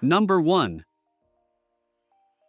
Number 1.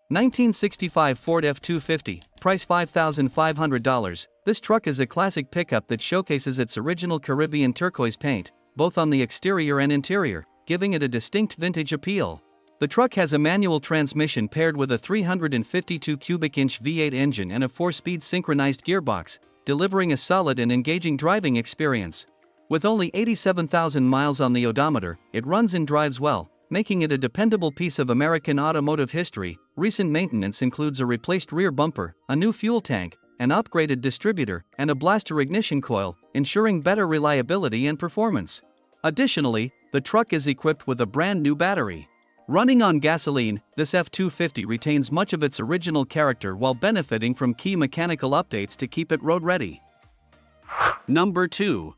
1965 Ford F250, price $5,500. This truck is a classic pickup that showcases its original Caribbean turquoise paint, both on the exterior and interior, giving it a distinct vintage appeal. The truck has a manual transmission paired with a 352 cubic inch V8 engine and a 4-speed synchronized gearbox, delivering a solid and engaging driving experience. With only 87,000 miles on the odometer, it runs and drives well, making it a dependable piece of American automotive history. Recent maintenance includes a replaced rear bumper, a new fuel tank, an upgraded distributor, and a blaster ignition coil, ensuring better reliability and performance. Additionally, the truck is equipped with a brand new battery. Running on gasoline, this F250 retains much of its original character while benefiting from key mechanical updates to keep it road-ready. Number 2.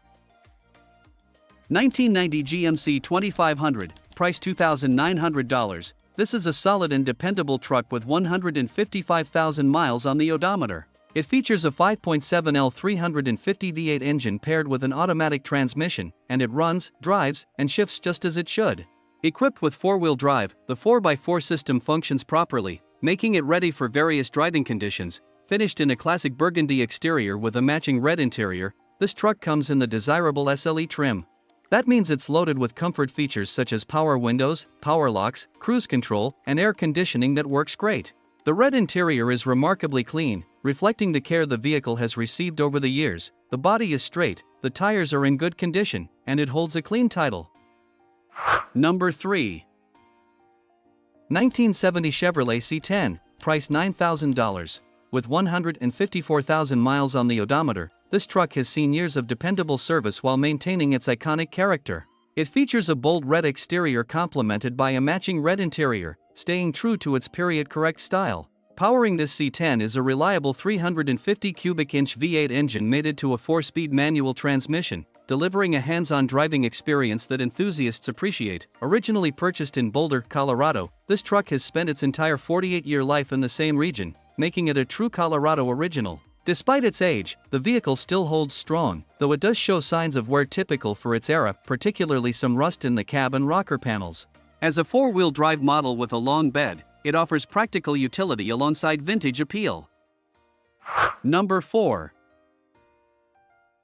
1990 GMC 2500, price $2,900. This is a solid and dependable truck with 155,000 miles on the odometer. It features a 5.7L 350 V8 engine paired with an automatic transmission, and it runs, drives, and shifts just as it should. Equipped with 4-wheel drive, the 4x4 system functions properly, making it ready for various driving conditions. Finished in a classic burgundy exterior with a matching red interior, this truck comes in the desirable SLE trim. That means it's loaded with comfort features such as power windows, power locks, cruise control, and air conditioning that works great. The red interior is remarkably clean, reflecting the care the vehicle has received over the years. The body is straight, the tires are in good condition, and it holds a clean title. Number 3. 1970 Chevrolet C10, price $9,000. With 154,000 miles on the odometer, this truck has seen years of dependable service while maintaining its iconic character. It features a bold red exterior complemented by a matching red interior, staying true to its period-correct style. Powering this C10 is a reliable 350 cubic inch V8 engine mated to a 4-speed manual transmission, delivering a hands-on driving experience that enthusiasts appreciate. Originally purchased in Boulder, Colorado, this truck has spent its entire 48-year life in the same region, making it a true Colorado original. Despite its age, the vehicle still holds strong, though it does show signs of wear typical for its era, particularly some rust in the cab and rocker panels. As a 4-wheel drive model with a long bed, it offers practical utility alongside vintage appeal. Number 4.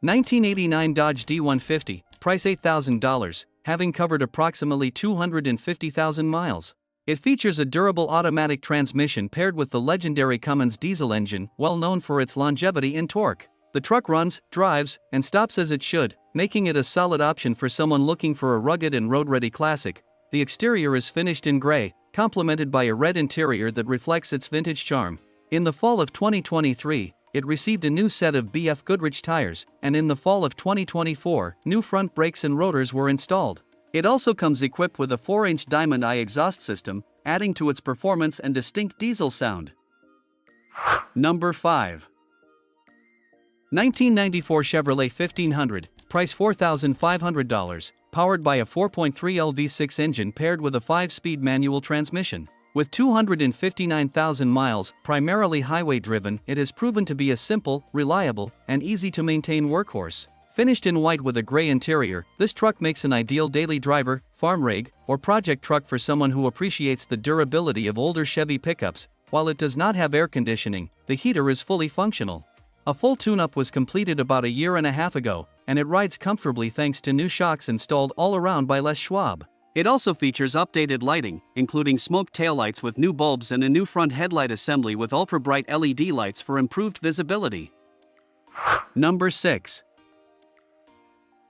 1989 Dodge D150, price $8,000, having covered approximately 250,000 miles. It features a durable automatic transmission paired with the legendary Cummins diesel engine, well known for its longevity and torque. The truck runs, drives, and stops as it should, making it a solid option for someone looking for a rugged and road-ready classic. The exterior is finished in gray, complemented by a red interior that reflects its vintage charm. In the fall of 2023, it received a new set of BF Goodrich tires, and in the fall of 2024, new front brakes and rotors were installed. It also comes equipped with a 4-inch Diamond Eye exhaust system, adding to its performance and distinct diesel sound. Number 5. 1994 Chevrolet 1500, price $4,500, powered by a 4.3L V6 engine paired with a 5-speed manual transmission. With 259,000 miles, primarily highway-driven, it has proven to be a simple, reliable, and easy-to-maintain workhorse. Finished in white with a gray interior, this truck makes an ideal daily driver, farm rig, or project truck for someone who appreciates the durability of older Chevy pickups. While it does not have air conditioning, the heater is fully functional. A full tune-up was completed about a year and a half ago, and it rides comfortably thanks to new shocks installed all around by Les Schwab. It also features updated lighting, including smoke taillights with new bulbs and a new front headlight assembly with ultra-bright LED lights for improved visibility. Number 6.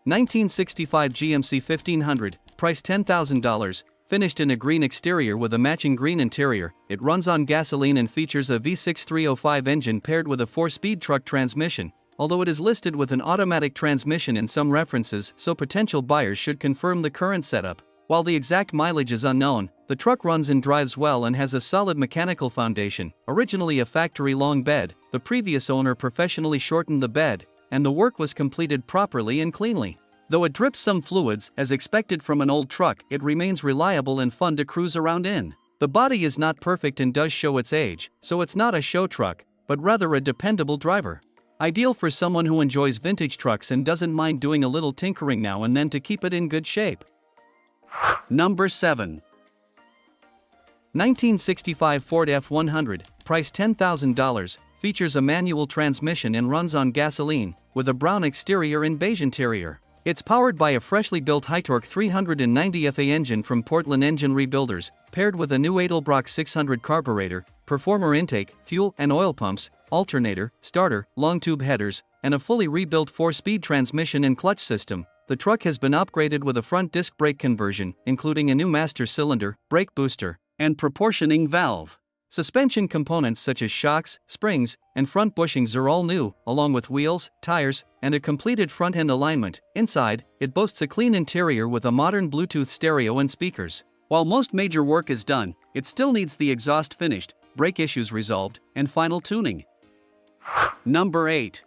1965 GMC 1500, price $10,000, finished in a green exterior with a matching green interior. It runs on gasoline and features a V6 305 engine paired with a 4-speed truck transmission, although it is listed with an automatic transmission in some references, so potential buyers should confirm the current setup. While the exact mileage is unknown, the truck runs and drives well and has a solid mechanical foundation. Originally a factory long bed, the previous owner professionally shortened the bed, and the work was completed properly and cleanly. Though it drips some fluids, as expected from an old truck, it remains reliable and fun to cruise around in. The body is not perfect and does show its age, so it's not a show truck, but rather a dependable driver. Ideal for someone who enjoys vintage trucks and doesn't mind doing a little tinkering now and then to keep it in good shape. Number 7. 1965 Ford F100, price $10,000, features a manual transmission and runs on gasoline, with a brown exterior and beige interior. It's powered by a freshly built high-torque 390 FA engine from Portland Engine Rebuilders, paired with a new Edelbrock 600 carburetor, performer intake, fuel and oil pumps, alternator, starter, long tube headers, and a fully rebuilt 4-speed transmission and clutch system. The truck has been upgraded with a front disc brake conversion, including a new master cylinder, brake booster, and proportioning valve. Suspension components such as shocks, springs, and front bushings are all new, along with wheels, tires, and a completed front-end alignment. Inside, it boasts a clean interior with a modern Bluetooth stereo and speakers. While most major work is done, it still needs the exhaust finished, brake issues resolved, and final tuning. Number 8.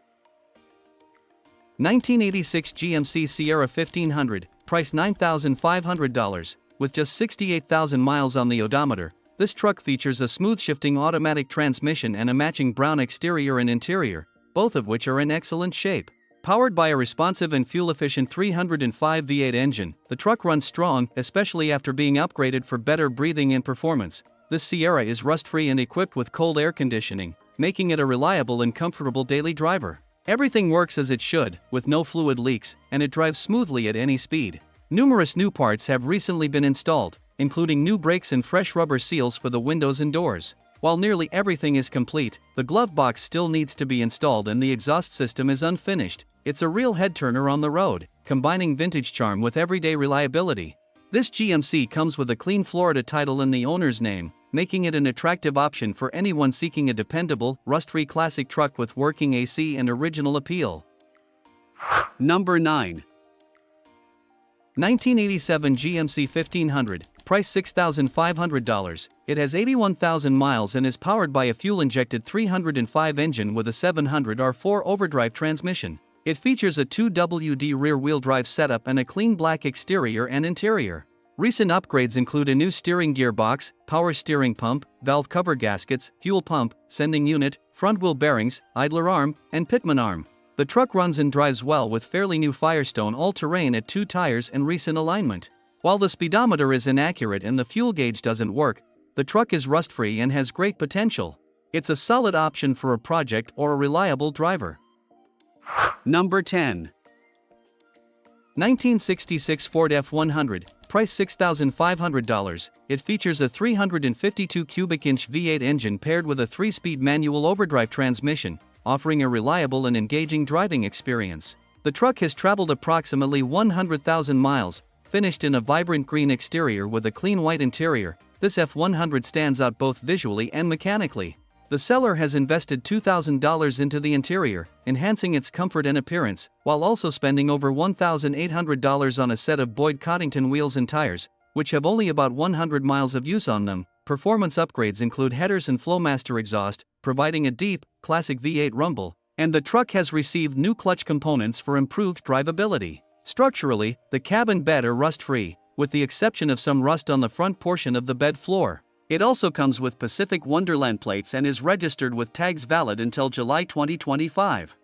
1986 GMC Sierra 1500, price $9,500, with just 68,000 miles on the odometer. This truck features a smooth-shifting automatic transmission and a matching brown exterior and interior, both of which are in excellent shape. Powered by a responsive and fuel-efficient 305 V8 engine, the truck runs strong, especially after being upgraded for better breathing and performance. This Sierra is rust-free and equipped with cold air conditioning, making it a reliable and comfortable daily driver. Everything works as it should, with no fluid leaks, and it drives smoothly at any speed. Numerous new parts have recently been installed, including new brakes and fresh rubber seals for the windows and doors. While nearly everything is complete, the glove box still needs to be installed and the exhaust system is unfinished. It's a real head-turner on the road, combining vintage charm with everyday reliability. This GMC comes with a clean Florida title in the owner's name, making it an attractive option for anyone seeking a dependable, rust-free classic truck with working AC and original appeal. Number 9. 1987 GMC 1500, price $6,500. It has 81,000 miles and is powered by a fuel-injected 305 engine with a 700 R4 overdrive transmission. It features a 2WD rear-wheel drive setup and a clean black exterior and interior. Recent upgrades include a new steering gearbox, power steering pump, valve cover gaskets, fuel pump, sending unit, front wheel bearings, idler arm, and pitman arm. The truck runs and drives well with fairly new Firestone all-terrain at 2 tires and recent alignment. While the speedometer is inaccurate and the fuel gauge doesn't work, the truck is rust-free and has great potential. It's a solid option for a project or a reliable driver. Number 10. 1966 Ford F100, price $6,500. It features a 352 cubic inch V8 engine paired with a 3-speed manual overdrive transmission, offering a reliable and engaging driving experience. The truck has traveled approximately 100,000 miles, finished in a vibrant green exterior with a clean white interior. This F100 stands out both visually and mechanically. The seller has invested $2,000 into the interior, enhancing its comfort and appearance, while also spending over $1,800 on a set of Boyd Coddington wheels and tires, which have only about 100 miles of use on them. Performance upgrades include headers and Flowmaster exhaust, providing a deep, classic V8 rumble, and the truck has received new clutch components for improved drivability. Structurally, the cabin bed are rust-free, with the exception of some rust on the front portion of the bed floor. It also comes with Pacific Wonderland plates and is registered with tags valid until July 2025.